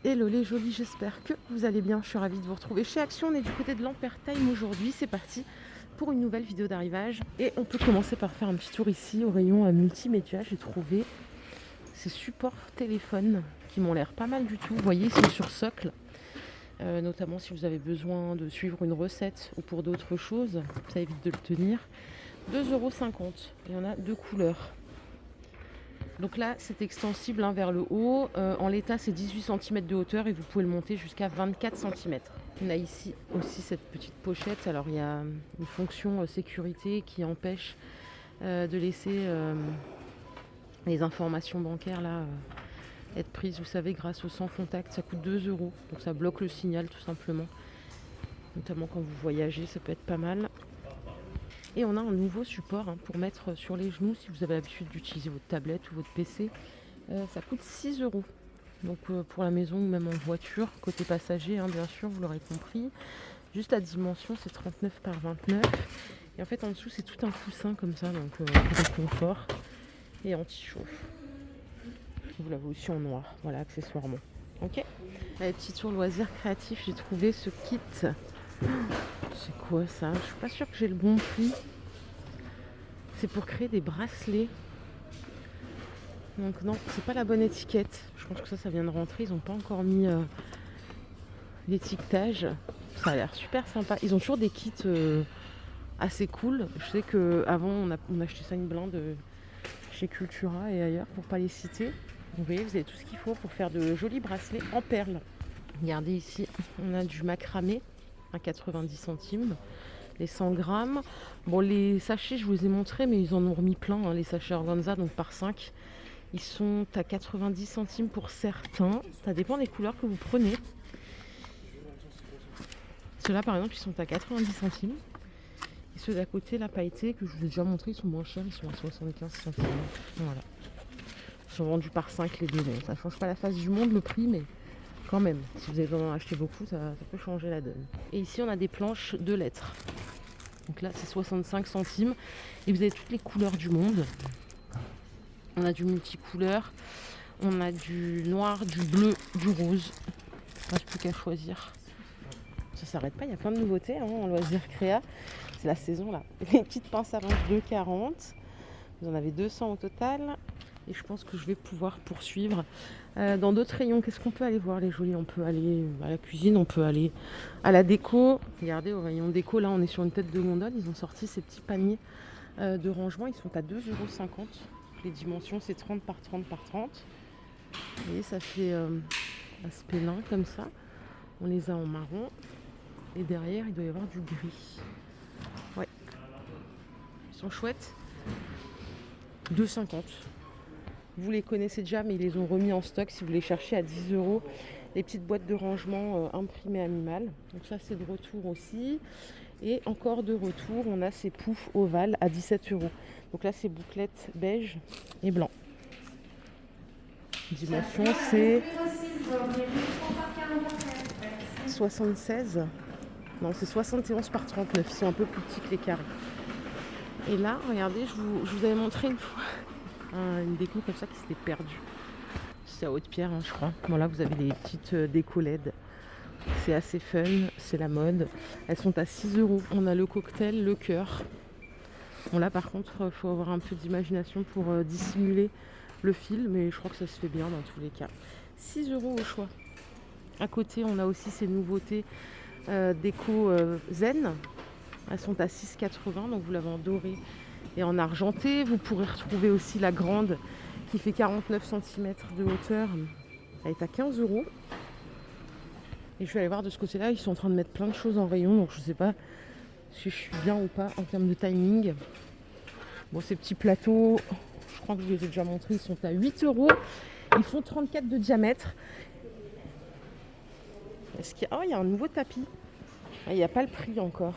Hello les jolis, j'espère que vous allez bien. Je suis ravie de vous retrouver chez Action. On est du côté de l'Ampertime aujourd'hui. C'est parti pour une nouvelle vidéo d'arrivage. Et on peut commencer par faire un petit tour ici au rayon multimédia. J'ai trouvé ces supports téléphones qui m'ont l'air pas mal du tout. Vous voyez, ils sont sur socle. Notamment si vous avez besoin de suivre une recette ou pour d'autres choses. Ça évite de le tenir. 2,50 €. Il y en a deux couleurs. Donc là, c'est extensible vers le haut. En l'état, c'est 18 cm de hauteur et vous pouvez le monter jusqu'à 24 cm. On a ici aussi cette petite pochette. Alors, il y a une fonction sécurité qui empêche de laisser les informations bancaires là, être prises, vous savez, grâce au sans contact. Ça coûte 2 €. Donc ça bloque le signal tout simplement. Notamment quand vous voyagez, ça peut être pas mal. Et on a un nouveau support pour mettre sur les genoux si vous avez l'habitude d'utiliser votre tablette ou votre PC. Ça coûte 6 €. Donc pour la maison ou même en voiture, côté passager, bien sûr, vous l'aurez compris. Juste la dimension, c'est 39 par 29. Et en fait, en dessous, c'est tout un coussin comme ça, donc pour confort et anti-chauffe. Vous l'avez aussi en noir, voilà, accessoirement. Ok. Allez, petit tour loisir créatif, j'ai trouvé ce kit. C'est quoi ça? Je suis pas sûre que j'ai le bon prix. C'est pour créer des bracelets. Donc non, c'est pas la bonne étiquette. Je pense que ça vient de rentrer. Ils n'ont pas encore mis l'étiquetage. Ça a l'air super sympa. Ils ont toujours des kits assez cool. Je sais qu'avant, on achetait ça une blinde chez Cultura et ailleurs, pour pas les citer. Vous voyez, vous avez tout ce qu'il faut pour faire de jolis bracelets en perles. Regardez ici, on a du macramé à 90 centimes. Les 100 grammes. Bon, les sachets, je vous les ai montrés, mais ils en ont remis plein, les sachets organza, donc par 5. Ils sont à 90 centimes pour certains. Ça dépend des couleurs que vous prenez. Ceux-là, par exemple, ils sont à 90 centimes. Et ceux d'à côté, la pailleté, que je vous ai déjà montré, ils sont moins chers. Ils sont à 75 centimes. Voilà. Ils sont vendus par 5 les deux. Bon, ça ne change pas la face du monde, le prix, mais quand même, si vous avez besoin d'en acheter beaucoup, ça peut changer la donne. Et ici, on a des planches de lettres. Donc là, c'est 65 centimes. Et vous avez toutes les couleurs du monde. On a du multicouleur. On a du noir, du bleu, du rose. Il ne reste plus qu'à choisir. Ça s'arrête pas, il y a plein de nouveautés en loisirs créa. C'est la saison là. Les petites pinces à linge 2,40. Vous en avez 200 au total. Et je pense que je vais pouvoir poursuivre. Dans d'autres rayons, qu'est-ce qu'on peut aller voir les jolis? On peut aller à la cuisine, on peut aller à la déco. Regardez, au rayon déco, là on est sur une tête de gondole. Ils ont sorti ces petits paniers de rangement. Ils sont à 2,50 €. Les dimensions, c'est 30 par 30 par 30. Vous voyez, ça fait aspect lin comme ça. On les a en marron. Et derrière, il doit y avoir du gris. Ouais. Ils sont chouettes. 2,50 €. Vous les connaissez déjà, mais ils les ont remis en stock si vous les cherchez à 10 €. Les petites boîtes de rangement imprimées animales. Donc ça, c'est de retour aussi. Et encore de retour, on a ces poufs ovales à 17 €. Donc là, c'est bouclettes beige et blanc. Dimension, c'est 76. Non, c'est 71 par 39. Ils sont un peu plus petits que les carrés. Et là, regardez, je vous avais montré une fois une déco comme ça qui s'était perdue. C'est à Haute-Pierre, je crois. Bon, là, vous avez les petites déco LED. C'est assez fun, c'est la mode. Elles sont à 6 €. On a le cocktail, le cœur. Bon, là, par contre, il faut avoir un peu d'imagination pour dissimuler le fil, mais je crois que ça se fait bien dans tous les cas. 6 € au choix. À côté, on a aussi ces nouveautés déco zen. Elles sont à 6,80 €, donc vous l'avez en doré et en argenté. Vous pourrez retrouver aussi la grande qui fait 49 cm de hauteur. Elle est à 15 €. Et je vais aller voir de ce côté-là, ils sont en train de mettre plein de choses en rayon, donc je ne sais pas si je suis bien ou pas en termes de timing. Bon, ces petits plateaux, je crois que je vous les ai déjà montrés, ils sont à 8 €. Ils font 34 de diamètre. Est-ce qu'il y a... Oh, il y a un nouveau tapis. Ah, il n'y a pas le prix encore.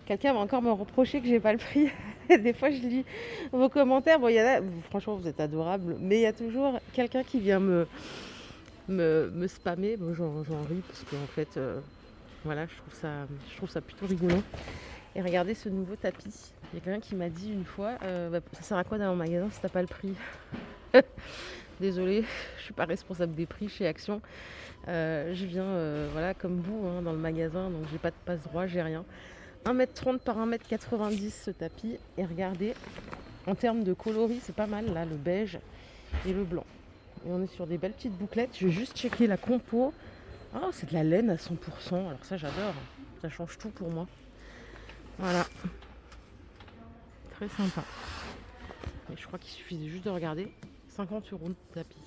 Quelqu'un va encore me reprocher que j'ai pas le prix. Des fois, je lis vos commentaires. Bon, il y en a, franchement, vous êtes adorables. Mais il y a toujours quelqu'un qui vient me spammer. Bon, j'en ris parce qu'en fait, voilà, je trouve ça plutôt rigolo. Et regardez ce nouveau tapis. Il y a quelqu'un qui m'a dit une fois, ça sert à quoi d'aller en magasin si t'as pas le prix? Désolée, je suis pas responsable des prix chez Action. Je viens voilà, comme vous hein, dans le magasin, donc j'ai pas de passe droit, j'ai rien. 1,30 m par 1,90 m ce tapis. Et regardez, en termes de coloris, c'est pas mal là, le beige et le blanc. Et on est sur des belles petites bouclettes. Je vais juste checker la compo. Oh, c'est de la laine à 100%. Alors ça, j'adore. Ça change tout pour moi. Voilà. Très sympa. Mais je crois qu'il suffisait juste de regarder. 50 € le tapis.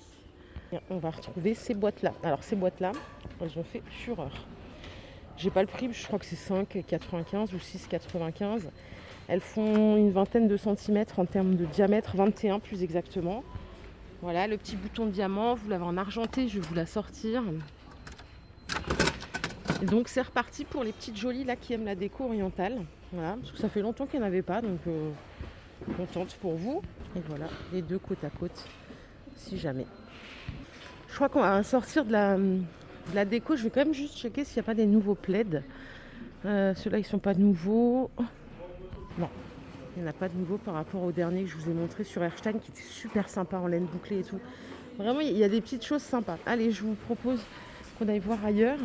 Et on va retrouver ces boîtes-là. Alors ces boîtes-là, elles ont fait fureur. J'ai pas le prix, je crois que c'est 5,95 ou 6,95. Elles font une vingtaine de centimètres en termes de diamètre, 21 plus exactement. Voilà, le petit bouton de diamant, vous l'avez en argenté, je vais vous la sortir. Et donc c'est reparti pour les petites jolies là qui aiment la déco orientale. Voilà, parce que ça fait longtemps qu'il n'y en avait pas, donc contente pour vous. Et voilà, les deux côte à côte, si jamais. Je crois qu'on va sortir de la déco. Je vais quand même juste checker s'il n'y a pas des nouveaux plaids. Ceux-là, ils sont pas nouveaux. Oh, non, il n'y en a pas de nouveaux par rapport au dernier que je vous ai montré sur Erstein, qui était super sympa en laine bouclée et tout. Vraiment, il y a des petites choses sympas. Allez, je vous propose qu'on aille voir ailleurs.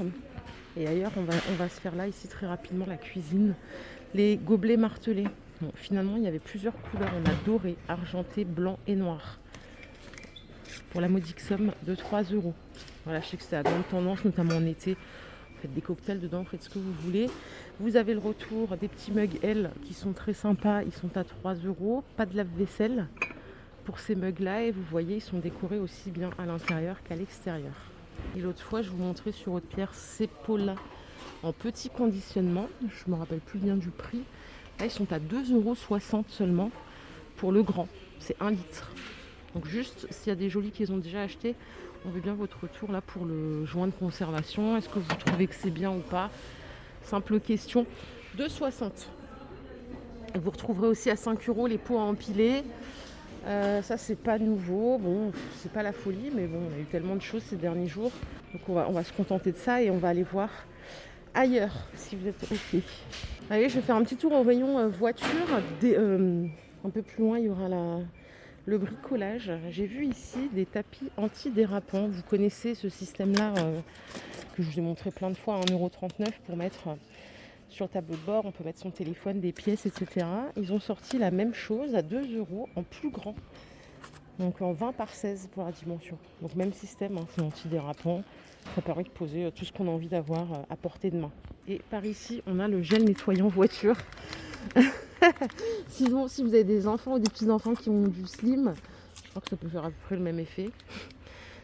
Et ailleurs, on va se faire là, ici, très rapidement, la cuisine. Les gobelets martelés. Bon, finalement, il y avait plusieurs couleurs. On a doré, argenté, blanc et noir. Pour la modique somme de 3 €. Voilà, je sais que c'est la grande tendance, notamment en été. Vous faites des cocktails dedans, faites ce que vous voulez. Vous avez le retour des petits mugs L qui sont très sympas. Ils sont à 3 €. Pas de lave-vaisselle pour ces mugs-là. Et vous voyez, ils sont décorés aussi bien à l'intérieur qu'à l'extérieur. Et l'autre fois, je vous montrais sur Haute-Pierre ces pots-là en petit conditionnement. Je ne me rappelle plus bien du prix. Là, ils sont à 2,60 € seulement pour le grand. C'est 1 litre. Donc juste, s'il y a des jolis qui les ont déjà achetés, on veut bien votre retour là pour le joint de conservation. Est-ce que vous trouvez que c'est bien ou pas? Simple question. 2,60 €. Vous retrouverez aussi à 5 € les pots à empiler. Ça, c'est pas nouveau. Bon, c'est pas la folie, mais bon, on a eu tellement de choses ces derniers jours. Donc on va se contenter de ça et on va aller voir ailleurs, si vous êtes OK. Allez, je vais faire un petit tour au rayon voiture. Un peu plus loin, il y aura le bricolage. J'ai vu ici des tapis anti-dérapants. Vous connaissez ce système-là que je vous ai montré plein de fois à 1,39 € pour mettre sur le tableau de bord. On peut mettre son téléphone, des pièces, etc. Ils ont sorti la même chose à 2 € en plus grand. Donc en 20 par 16 pour la dimension. Donc même système, hein, c'est anti-dérapant. Ça permet de poser tout ce qu'on a envie d'avoir à portée de main. Et par ici, on a le gel nettoyant voiture. Sinon, si vous avez des enfants ou des petits-enfants qui ont du slim, je crois que ça peut faire à peu près le même effet.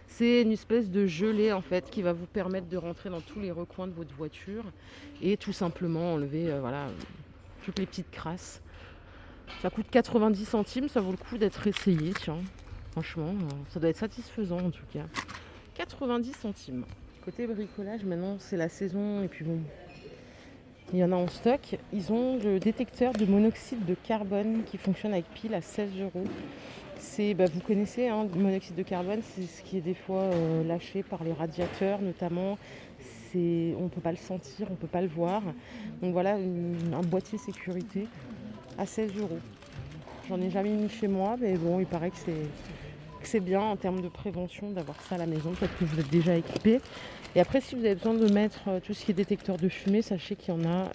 C'est une espèce de gelée en fait qui va vous permettre de rentrer dans tous les recoins de votre voiture et tout simplement enlever voilà, toutes les petites crasses. Ça coûte 90 centimes, ça vaut le coup d'être essayé, tiens. Franchement, ça doit être satisfaisant en tout cas. 90 centimes. Côté bricolage, maintenant c'est la saison et puis bon, il y en a en stock. Ils ont le détecteur de monoxyde de carbone qui fonctionne avec pile à 16 €. C'est, vous connaissez, hein, le monoxyde de carbone, c'est ce qui est des fois lâché par les radiateurs notamment. On ne peut pas le sentir, on ne peut pas le voir. Donc voilà, un boîtier sécurité à 16 €. J'en ai jamais mis chez moi, mais bon, il paraît que c'est bien en termes de prévention d'avoir ça à la maison. Peut-être que vous êtes déjà équipé. Et après, si vous avez besoin de mettre tout ce qui est détecteur de fumée, sachez qu'il y en a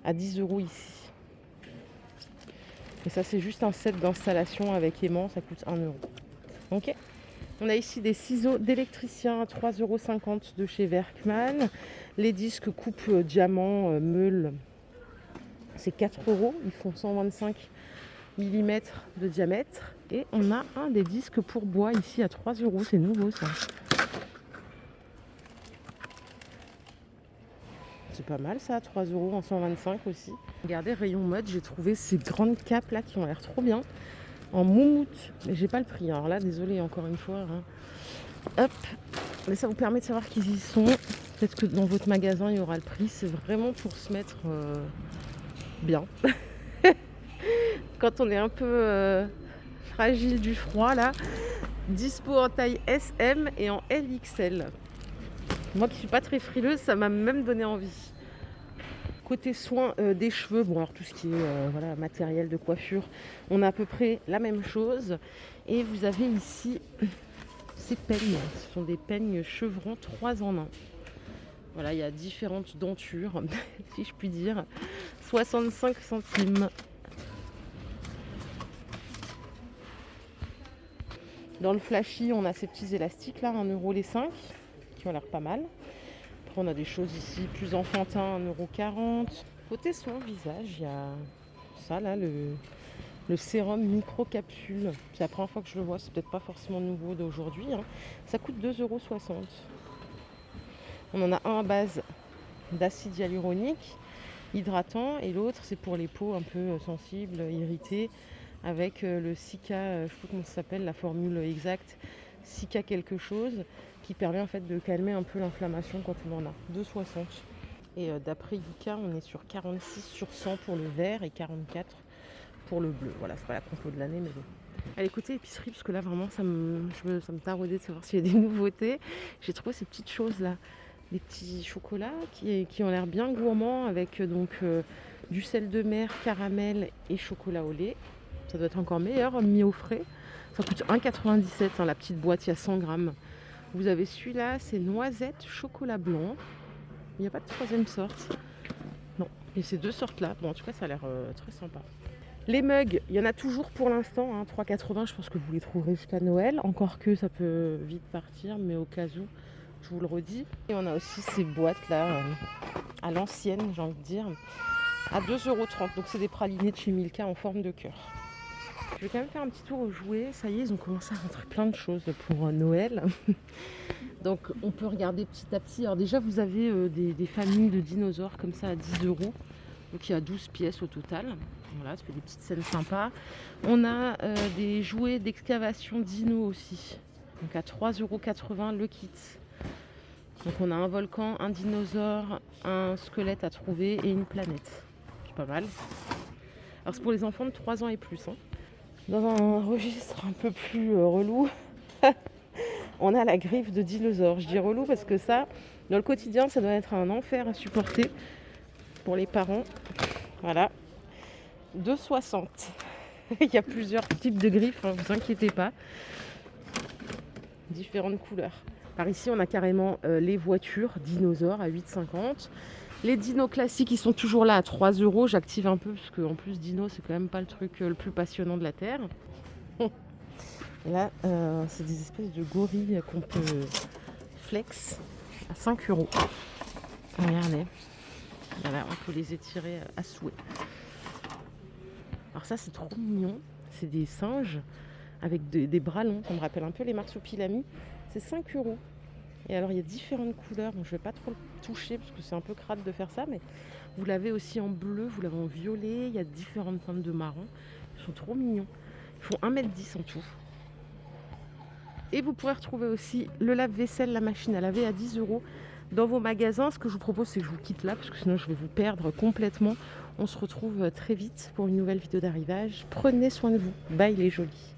à 10 € ici. Et ça, c'est juste un set d'installation avec aimant, ça coûte 1 €. Ok. On a ici des ciseaux d'électricien à 3,50 € de chez Werkman. Les disques coupe diamant, meule, c'est 4 €. Ils font 125 mm de diamètre. Et on a un des disques pour bois ici à 3 €. C'est nouveau ça. C'est pas mal ça, 3 € en 125 aussi. Regardez, rayon mode, j'ai trouvé ces grandes capes là qui ont l'air trop bien. En moumoute, mais j'ai pas le prix. Alors là, désolé encore une fois. Hein. Hop, mais ça vous permet de savoir qu'ils y sont. Peut-être que dans votre magasin, il y aura le prix. C'est vraiment pour se mettre bien. Quand on est un peu fragile du froid là. Dispo en taille SM et en LXL. Moi qui suis pas très frileuse, ça m'a même donné envie. Côté soins des cheveux, bon alors tout ce qui est voilà, matériel de coiffure, on a à peu près la même chose. Et vous avez ici ces peignes, ce sont des peignes chevrons 3 en 1. Voilà, il y a différentes dentures, si je puis dire. 65 centimes. Dans le flashy, on a ces petits élastiques là, 1 € les 5, qui ont l'air pas mal. Après, on a des choses ici plus enfantins, 1,40 €. Côté soin visage, il y a ça là, le sérum micro-capsule. C'est la première fois que je le vois, c'est peut-être pas forcément nouveau d'aujourd'hui. Hein. Ça coûte 2,60 €. On en a un à base d'acide hyaluronique, hydratant, et l'autre c'est pour les peaux un peu sensibles, irritées, avec le Cica, je sais pas comment ça s'appelle, la formule exacte, Cica quelque chose, qui permet en fait de calmer un peu l'inflammation quand on en a. 2,60 €. Et d'après Yuka, on est sur 46 sur 100 pour le vert et 44 pour le bleu. Voilà, c'est pas la compo de l'année, mais bon. Allez, côté épicerie, parce que là vraiment ça me taraudait de savoir s'il y a des nouveautés. J'ai trouvé ces petites choses là, des petits chocolats qui ont l'air bien gourmands, avec du sel de mer, caramel et chocolat au lait. Ça doit être encore meilleur, mis au frais. Ça coûte 1,97 €, hein, la petite boîte, il y a 100 grammes. Vous avez celui-là, c'est noisette, chocolat blanc. Il n'y a pas de troisième sorte. Non, et ces 2 sortes-là. Bon, en tout cas, ça a l'air très sympa. Les mugs, il y en a toujours pour l'instant, hein, 3,80 €. Je pense que vous les trouverez jusqu'à Noël. Encore que ça peut vite partir, mais au cas où, je vous le redis. Et on a aussi ces boîtes-là, à l'ancienne, j'ai envie de dire, à 2,30 €. Donc c'est des pralinés de chez Milka en forme de cœur. Je vais quand même faire un petit tour aux jouets. Ça y est, ils ont commencé à rentrer plein de choses pour Noël. Donc on peut regarder petit à petit. Alors déjà, vous avez des familles de dinosaures comme ça à 10 €. Donc il y a 12 pièces au total. Voilà, ça fait des petites scènes sympas. On a des jouets d'excavation dino aussi. Donc à 3,80 € le kit. Donc on a un volcan, un dinosaure, un squelette à trouver et une planète. C'est pas mal. Alors c'est pour les enfants de 3 ans et plus. Hein. Dans un registre un peu plus relou, on a la griffe de dinosaure. Je dis relou parce que ça, dans le quotidien, ça doit être un enfer à supporter pour les parents. Voilà. 2,60 €. Il y a plusieurs types de griffes, ne vous inquiétez pas. Différentes couleurs. Par ici, on a carrément les voitures dinosaures à 8,50 €. Les dinos classiques, ils sont toujours là à 3 €. J'active un peu parce qu'en plus, dino, c'est quand même pas le truc le plus passionnant de la Terre. Et là, c'est des espèces de gorilles qu'on peut flex à 5 €. Regardez. Voilà, on peut les étirer à souhait. Alors ça, c'est trop mignon. C'est des singes avec des bras longs. Ça me rappelle un peu les marsupilamis. C'est 5 €. Et alors, il y a différentes couleurs. Bon, je ne vais pas trop le toucher parce que c'est un peu crade de faire ça. Mais vous l'avez aussi en bleu, vous l'avez en violet. Il y a différentes teintes de marron. Ils sont trop mignons. Ils font 1,10 m en tout. Et vous pourrez retrouver aussi le lave-vaisselle, la machine à laver à 10 € dans vos magasins. Ce que je vous propose, c'est que je vous quitte là parce que sinon je vais vous perdre complètement. On se retrouve très vite pour une nouvelle vidéo d'arrivage. Prenez soin de vous. Bye les jolis.